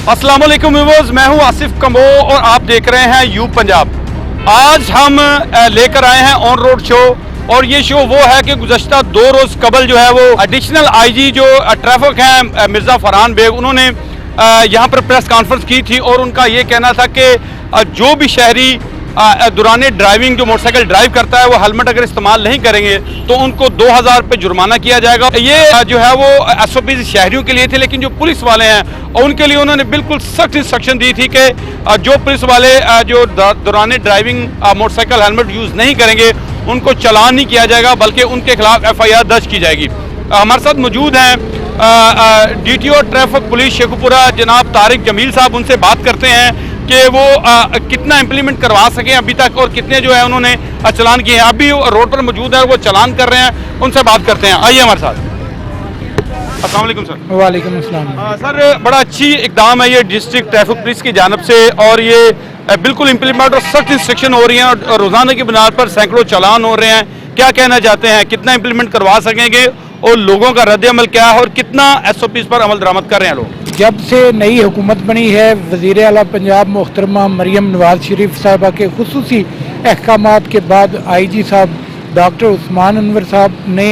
अस्सलाम वालेकुम व्यूअर्स, मैं हूं आसिफ कम्बो और आप देख रहे हैं यू पंजाब। आज हम लेकर आए हैं ऑन रोड शो और ये शो वो है कि गुज़श्ता 2 रोज़ कबल जो है वो एडिशनल आईजी जो ट्रैफिक हैं मिर्ज़ा फरहान बेग, उन्होंने यहाँ पर प्रेस कॉन्फ्रेंस की थी और उनका ये कहना था कि जो भी शहरी दौरान ड्राइविंग जो मोटरसाइकिल ड्राइव करता है वो हेलमेट अगर इस्तेमाल नहीं करेंगे तो उनको 2000 रुपये जुर्माना किया जाएगा। ये जो है वो SOP शहरियों के लिए थे, लेकिन जो पुलिस वाले हैं और उनके लिए उन्होंने बिल्कुल सख्त इंस्ट्रक्शन दी थी कि जो पुलिस वाले जो दौरान ड्राइविंग मोटरसाइकिल हेलमेट यूज़ नहीं करेंगे उनको चालान नहीं किया जाएगा, बल्कि उनके खिलाफ FIR दर्ज की जाएगी। हमारे साथ मौजूद हैं DTO ट्रैफिक पुलिस शेखुपुरा जनाब तारिक जमील साहब। उनसे बात करते हैं कि वो कितना इम्प्लीमेंट करवा सके अभी तक और कितने जो है उन्होंने चालान किए हैं। अभी रोड पर मौजूद है, वो चालान कर रहे हैं, उनसे बात करते हैं। आइए हमारे साथ। अस्सलाम वालेकुम सर। वालेकुम अस्सलाम। सर, बड़ा अच्छी इकदाम है ये डिस्ट्रिक्ट ट्रैफिक पुलिस की जानिब से और ये बिल्कुल इम्प्लीमेंट और सख्त इंस्ट्रक्शन हो रही हैं और रोज़ाना की बुनियाद पर सैकड़ों चालान हो रहे हैं। क्या कहना चाहते हैं, कितना इम्प्लीमेंट करवा सकेंगे और लोगों का रद्द-ए-अमल क्या है और कितना SOPs पर अमल दरामद कर रहे हैं लोग? जब से नई हुकूमत बनी है, वज़ीर आला पंजाब मोहतरमा मरियम नवाज शरीफ साहबा के खुसूसी अहकामात के बाद IG साहब डॉक्टर उस्मान अनवर साहब ने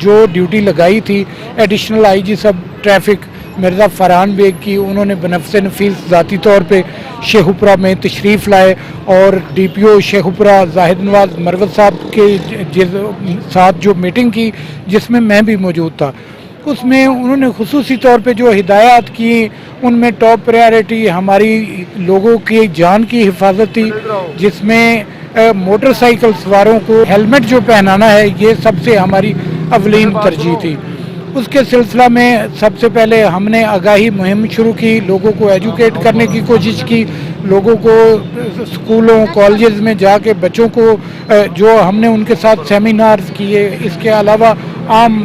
जो ड्यूटी लगाई थी एडिशनल IG सब ट्रैफिक मिर्ज़ा फरहान बेग की, उन्होंने बनफ़्से नफीस ज़ाती तौर पे शेखुपुरा में तशरीफ़ लाए और DPO शेखुपुरा जाहिद नवाज मरवत साहब के साथ जो मीटिंग की जिसमें मैं भी मौजूद था, उसमें उन्होंने खुसूसी तौर पे जो हिदायत की उनमें टॉप प्रायोरिटी हमारी लोगों की जान की हिफाजत थी, जिसमें मोटरसाइकिल सवारों को हेलमेट जो पहनाना है ये सबसे हमारी अवलीन तरजीह थी। उसके सिलसिला में सबसे पहले हमने आगाही मुहिम शुरू की, लोगों को एजुकेट करने की कोशिश की, लोगों को स्कूलों कॉलेजेस में जाके बच्चों को जो हमने उनके साथ सेमिनार्स किए। इसके अलावा आम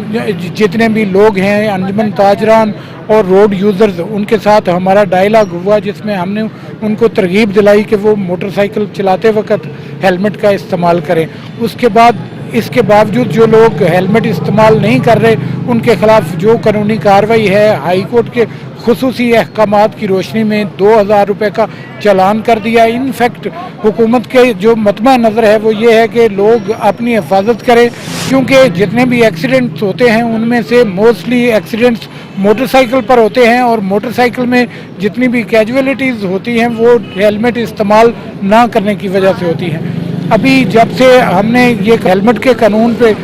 जितने भी लोग हैं अंजुमन ताजरान और रोड यूज़र्स, उनके साथ हमारा डायलॉग हुआ जिसमें हमने उनको तरगीब दिलाई कि वो मोटरसाइकिल चलाते वक्त हेलमेट का इस्तेमाल करें। उसके बाद इसके बावजूद जो लोग हेलमेट इस्तेमाल नहीं कर रहे उनके खिलाफ जो कानूनी कार्रवाई है, हाई कोर्ट के खुसूसी अहकामात की रोशनी में 2000 रुपये का चालान कर दिया। इनफैक्ट हुकूमत के जो मतमा नज़र है वो ये है कि लोग अपनी हिफाजत करें, क्योंकि जितने भी एक्सीडेंट्स होते हैं उनमें से मोस्टली एक्सीडेंट्स मोटरसाइकिल पर होते हैं और मोटरसाइकिल में जितनी भी कैजुअलिटीज़ होती हैं वो हेलमेट इस्तेमाल ना करने की वजह से होती हैं। अभी जब से हमने ये हेलमेट के कानून पे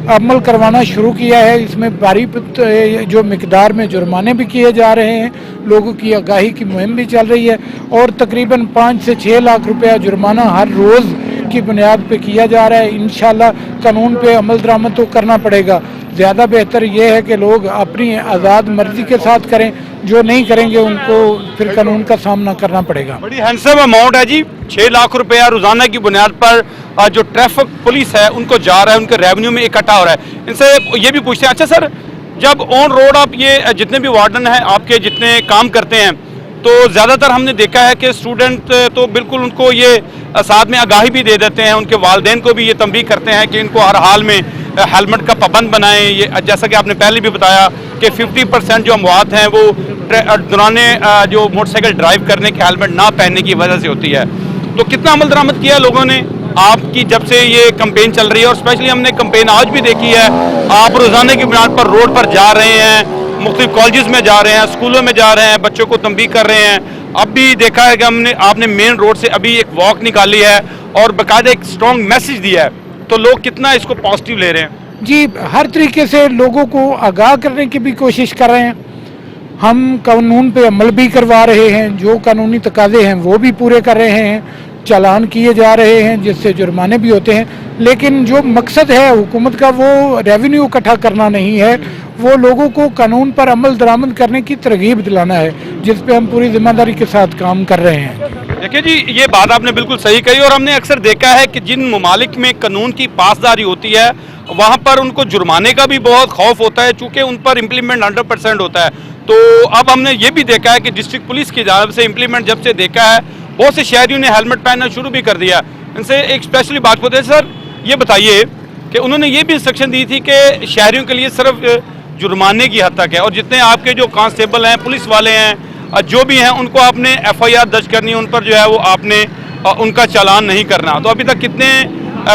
अमल करवाना शुरू किया है, इसमें भारी जो मिकदार में जुर्माने भी किए जा रहे हैं, लोगों की आगाही की मुहिम भी चल रही है और तकरीबन 5 से 6 लाख रुपया जुर्माना हर रोज़ की बुनियाद पे किया जा रहा है। इंशाल्लाह कानून पे अमल दरामद तो करना पड़ेगा। ज़्यादा बेहतर ये है कि लोग अपनी आज़ाद मर्जी के साथ करें, जो नहीं करेंगे उनको फिर कानून का सामना करना पड़ेगा। बड़ी हैंडसम अमाउंट है जी, 6 लाख रुपया रोजाना की बुनियाद पर जो ट्रैफिक पुलिस है उनको जा रहा है, उनके रेवेन्यू में इकट्ठा हो रहा है। इनसे ये भी पूछते हैं, अच्छा सर, जब ऑन रोड आप ये जितने भी वार्डन हैं आपके जितने काम करते हैं तो ज़्यादातर हमने देखा है कि स्टूडेंट तो बिल्कुल उनको ये साथ में आगाही भी दे देते हैं, उनके वालिदैन को भी ये तंबीह करते हैं कि इनको हर हाल में हेलमेट का पाबंद बनाएं। ये जैसा कि आपने पहले भी बताया कि 50% जो अमवात हैं वो दौरान जो मोटरसाइकिल ड्राइव करने के हेलमेट ना पहनने की वजह से होती है। तो कितना अमल दरामद किया लोगों ने आपकी जब से ये कैंपेन चल रही है? और स्पेशली हमने कैंपेन आज भी देखी है, आप रोज़ाना की बुनियाद पर रोड पर जा रहे हैं, मुख्तलिफ कॉलेजेस में जा रहे हैं, स्कूलों में जा रहे हैं, बच्चों को तंबीह कर रहे हैं। अब भी देखा है कि आपने मेन रोड से अभी एक वॉक निकाली है और बाकायदा एक स्ट्रॉन्ग मैसेज दिया है, तो लोग कितना इसको पॉजिटिव ले रहे हैं? जी, हर तरीके से लोगों को आगाह करने की भी कोशिश कर रहे हैं। हम कानून पे अमल भी करवा रहे हैं, जो कानूनी तकाजे हैं वो भी पूरे कर रहे हैं, चालान किए जा रहे हैं जिससे जुर्माने भी होते हैं। लेकिन जो मकसद है हुकूमत का वो रेवेन्यू इकट्ठा करना नहीं है, वो लोगों को कानून पर अमल दरामद करने की तरगीब दिलाना है, जिस पे हम पूरी जिम्मेदारी के साथ काम कर रहे हैं। देखिए जी, ये बात आपने बिल्कुल सही कही और हमने अक्सर देखा है कि जिन ममालिक में कानून की पासदारी होती है वहाँ पर उनको जुर्माने का भी बहुत खौफ होता है, चूँकि उन पर इम्प्लीमेंट 100% होता है। तो अब हमने ये भी देखा है कि डिस्ट्रिक्ट पुलिस की जानिब से इम्प्लीमेंट जब से देखा है, बहुत से शहरियों ने हेलमेट पहनना शुरू भी कर दिया। इनसे एक स्पेशली बात करते हैं, सर ये बताइए कि उन्होंने ये भी इंस्ट्रक्शन दी थी कि शहरियों के लिए सिर्फ जुर्माने की हद तक है और जितने आपके जो कांस्टेबल हैं, पुलिस वाले हैं, जो भी हैं उनको आपने FIR दर्ज करनी है, उन पर जो है वो आपने उनका चालान नहीं करना। तो अभी तक कितने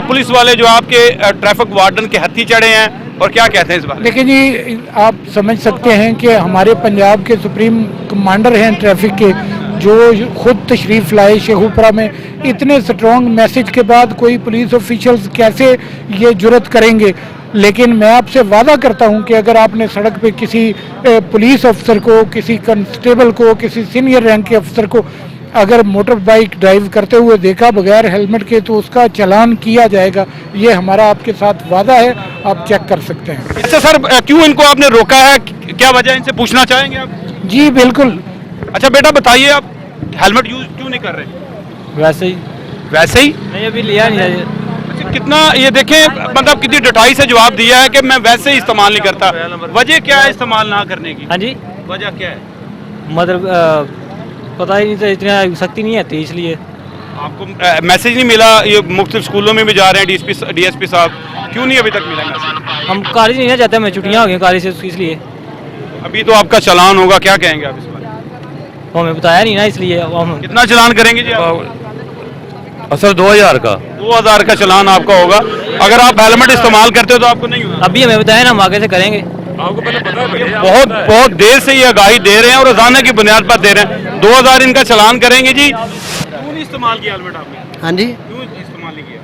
पुलिस वाले जो आपके ट्रैफिक वार्डन के हत्थी चढ़े हैं और क्या कहते हैं इस बारे में? देखिए जी, आप समझ सकते हैं कि हमारे पंजाब के सुप्रीम कमांडर हैं ट्रैफिक के, जो खुद तशरीफ़ लाए शेखुपुरा में। इतने स्ट्रॉन्ग मैसेज के बाद कोई पुलिस ऑफिशियल्स कैसे ये जुर्रत करेंगे? लेकिन मैं आपसे वादा करता हूं कि अगर आपने सड़क पे किसी पुलिस अफसर को, किसी कांस्टेबल को, किसी सीनियर रैंक के अफसर को अगर मोटर बाइक ड्राइव करते हुए देखा बगैर हेलमेट के, तो उसका चालान किया जाएगा। ये हमारा आपके साथ वादा है, आप चेक कर सकते हैं। अच्छा सर, क्यों इनको आपने रोका है, क्या वजह इनसे पूछना चाहेंगे आप? जी बिल्कुल। अच्छा बेटा बताइए, आप हेलमेट यूज क्यों नहीं कर रहे? वैसे ही वैसे ही? नहीं, अभी लिया नहीं है। अच्छा, कितना ये देखें, मतलब कितनी डटाई से जवाब दिया है कि मैं वैसे ही इस्तेमाल नहीं करता। वजह क्या है इस्तेमाल ना करने की? हाँ जी, वजह क्या है? मतलब पता ही नहीं था, इतनी सख्ती नहीं आती इसलिए। आपको मैसेज नहीं मिला? ये मुख्तलिफ स्कूलों में भी जा रहे हैं DSP साहब, क्यों नहीं अभी तक मिला मैसेज? हम कॉलेज नहीं ना जाते, हमें छुट्टियाँ हो गई कॉलेज से, इसलिए। अभी तो आपका चालान होगा, क्या कहेंगे आप इस बारे? वो हमें बताया नहीं ना, इसलिए हम। कितना चालान करेंगे जी आप? सर 2000 का 2000 का चालान आपका होगा। अगर आप हेलमेट इस्तेमाल करते हो तो आपको नहीं होगा। अभी हमें बताया ना, हम आगे से करेंगे। आपको पहले पता है बहुत देर से ये आगाही दे रहे हैं और रोजाना की बुनियाद पर दे रहे हैं। 2000 इनका चालान करेंगे जी। क्यों नहीं इस्तेमाल किया हेलमेट आपने? हाँ जी, क्यों इस्तेमाल नहीं किया?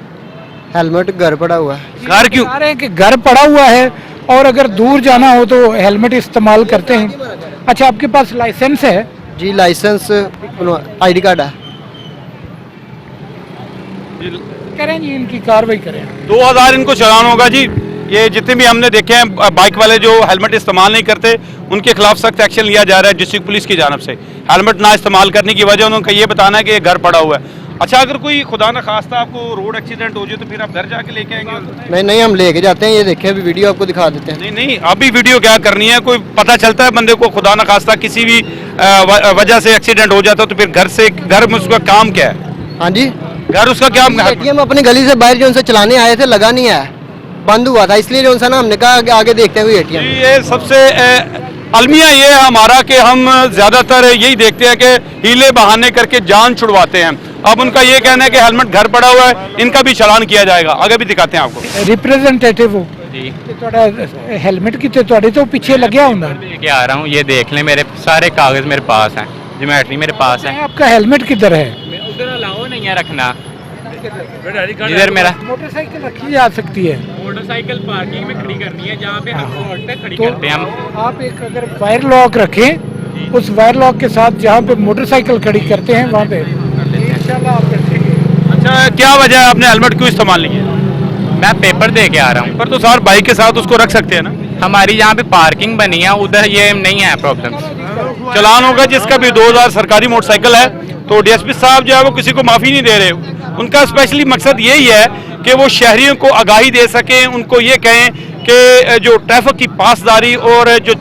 हेलमेट घर पड़ा हुआ है। घर क्यों? बता रहे हैं कि घर पड़ा हुआ है और अगर दूर जाना हो तो हेलमेट इस्तेमाल करते हैं। अच्छा, आपके पास लाइसेंस है? जी, लाइसेंस, ID कार्ड है। करें जी, इनकी कार्रवाई करें। 2000 इनको चालान होगा जी। ये जितने भी हमने देखे हैं बाइक वाले जो हेलमेट इस्तेमाल नहीं करते, उनके खिलाफ सख्त एक्शन लिया जा रहा है डिस्ट्रिक्ट पुलिस की जानब से। हेलमेट ना इस्तेमाल करने की वजह उन्होंने ये बताना है कि ये घर पड़ा हुआ है। अच्छा, अगर कोई खुदा न खास्ता आपको रोड एक्सीडेंट हो जाए तो फिर आप घर जाके लेके आएंगे? नहीं नहीं, हम लेके जाते हैं। ये देखिए, अभी वीडियो आपको दिखा देते हैं। नहीं नहीं, अभी वीडियो क्या करनी है? कोई पता चलता है बंदे को खुदा न खास्ता किसी भी वजह से एक्सीडेंट हो जाता है तो फिर घर में उसका काम क्या है? हाँ जी, घर उसका क्या? ATM अपनी गली से बाहर जो उनसे चलाने आए थे, लगा नहीं है, बंद हुआ था, इसलिए जो ना हमने कहा कि आगे देखते हैं कोई ATM। जी, ये सबसे अलमिया ये है हमारा कि हम ज़्यादातर यही देखते हैं कि हीले बहाने करके जान छुड़वाते हैं। अब उनका ये कहना है कि हेलमेट घर पड़ा हुआ है, इनका भी चालान किया जाएगा। आगे भी दिखाते हैं आपको। रिप्रेजेंटेटिव हो जी, ਤੁਹਾਡਾ हेलमेट कितने ਤੁਹਾਡੇ तो पीछे लगे ਹੁੰਦਾ? लेके आ रहा हूँ, ये देख लें, मेरे सारे कागज मेरे पास हैं, ज्योमेट्री मेरे पास है। आपका हेलमेट किधर है? उधर अलाउ नहीं है रखना, जिधर मेरा मोटरसाइकिल रखी जा सकती है। मोटरसाइकिल पार्किंग में खड़ी करनी है, जहाँ पे हम रोड पे खड़ी तो करते हैं हम। आप एक अगर वायर लॉक रखें, उस वायर लॉक के साथ जहाँ पे मोटरसाइकिल खड़ी करते हैं वहाँ पे इंशाल्लाह आप रखेंगे। अच्छा, क्या वजह है आपने हेलमेट क्यों इस्तेमाल नहीं किया? मैं पेपर दे के आ रहा हूँ। पर तो सर बाइक के साथ उसको रख सकते हैं ना? हमारी जहाँ पे पार्किंग बनी है उधर ये नहीं है प्रॉब्लम। चालान होगा जिसका भी 2000 सरकारी मोटरसाइकिल है। तो DSP साहब जो है वो किसी को माफ़ी नहीं दे रहे। उनका स्पेशली मकसद यही है कि वो शहरियों को आगाही दे सकें, उनको ये कहें कि जो ट्रैफिक की पासदारी और जो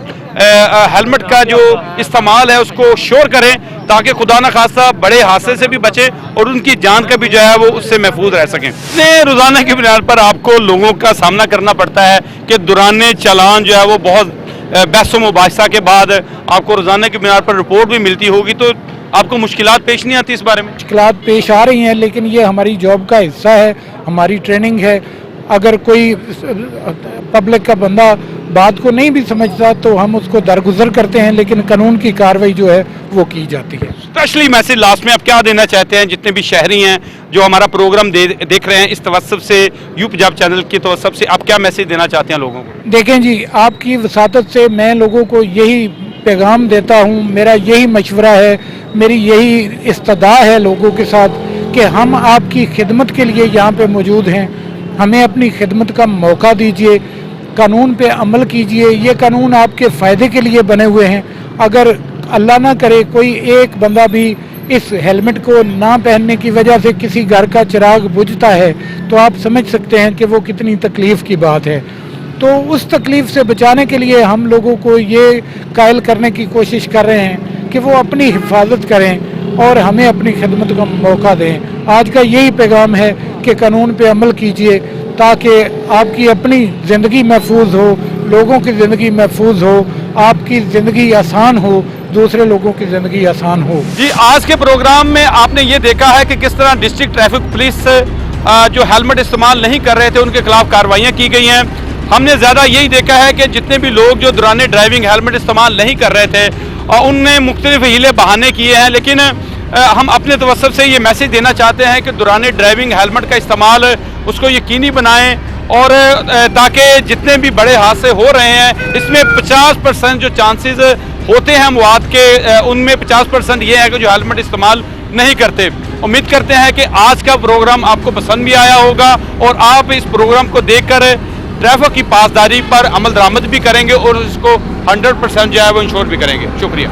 हेलमेट का जो इस्तेमाल है उसको श्योर करें, ताकि खुदा न खास्ता बड़े हादसे से भी बचे और उनकी जान का भी जो है वो उससे महफूज रह सकें। इसलिए रोज़ाना की बुनियाद पर आपको लोगों का सामना करना पड़ता है कि दुराने चालान जो है वो बहुत बहस मुबाहिसा के बाद आपको रोज़ाना की बुनियाद पर रिपोर्ट भी मिलती होगी, तो आपको मुश्किलात पेश नहीं आती इस बारे में? मुश्किलात पेश आ रही हैं, लेकिन ये हमारी जॉब का हिस्सा है, हमारी ट्रेनिंग है। अगर कोई पब्लिक का बंदा बात को नहीं भी समझता तो हम उसको दरगुजर करते हैं, लेकिन कानून की कार्रवाई जो है वो की जाती है। स्पेशली मैसेज लास्ट में आप क्या देना चाहते हैं जितने भी शहरी हैं जो हमारा प्रोग्राम देख रहे हैं इस तवस्सुब से, यू पंजाब चैनल की तवस्सुब से, आप क्या मैसेज देना चाहते हैं लोगों को? देखें जी, आपकी वसातत से मैं लोगों को यही पैगाम देता हूँ, मेरा यही मशवरा है, मेरी यही इस्तदा है लोगों के साथ कि हम आपकी खिदमत के लिए यहाँ पे मौजूद हैं। हमें अपनी खिदमत का मौका दीजिए, कानून पे अमल कीजिए। ये कानून आपके फ़ायदे के लिए बने हुए हैं। अगर अल्लाह ना करे कोई एक बंदा भी इस हेलमेट को ना पहनने की वजह से किसी घर का चिराग बुझता है तो आप समझ सकते हैं कि वो कितनी तकलीफ़ की बात है। तो उस तकलीफ़ से बचाने के लिए हम लोगों को ये कायल करने की कोशिश कर रहे हैं कि वो अपनी हिफाजत करें और हमें अपनी खिदमत का मौका दें। आज का यही पैगाम है कि कानून पे अमल कीजिए ताकि आपकी अपनी ज़िंदगी महफूज हो, लोगों की ज़िंदगी महफूज हो, आपकी ज़िंदगी आसान हो दूसरे लोगों की ज़िंदगी आसान हो। जी, आज के प्रोग्राम में आपने ये देखा है कि किस तरह डिस्ट्रिक्ट ट्रैफिक पुलिस जो हेलमेट इस्तेमाल नहीं कर रहे थे उनके खिलाफ कार्रवाइयाँ की गई हैं। हमने ज़्यादा यही देखा है कि जितने भी लोग जो दौरान ड्राइविंग हेलमेट इस्तेमाल नहीं कर रहे थे उनने मुख्तलिफ हीले बहाने किए हैं, लेकिन हम अपने तवज्जुह से ये मैसेज देना चाहते हैं कि दौरान ड्राइविंग हेलमेट का इस्तेमाल उसको यकीनी बनाएं और ताकि जितने भी बड़े हादसे हो रहे हैं इसमें 50% जो चांसेस होते हैं मौत के उनमें 50% ये है कि जो हेलमेट इस्तेमाल नहीं करते। उम्मीद करते हैं कि आज का प्रोग्राम आपको पसंद भी आया होगा और आप इस प्रोग्राम को देखकर ट्रैफिक की पासदारी पर अमल दरामद भी करेंगे और इसको 100% जो है वो इंश्योर भी करेंगे। शुक्रिया।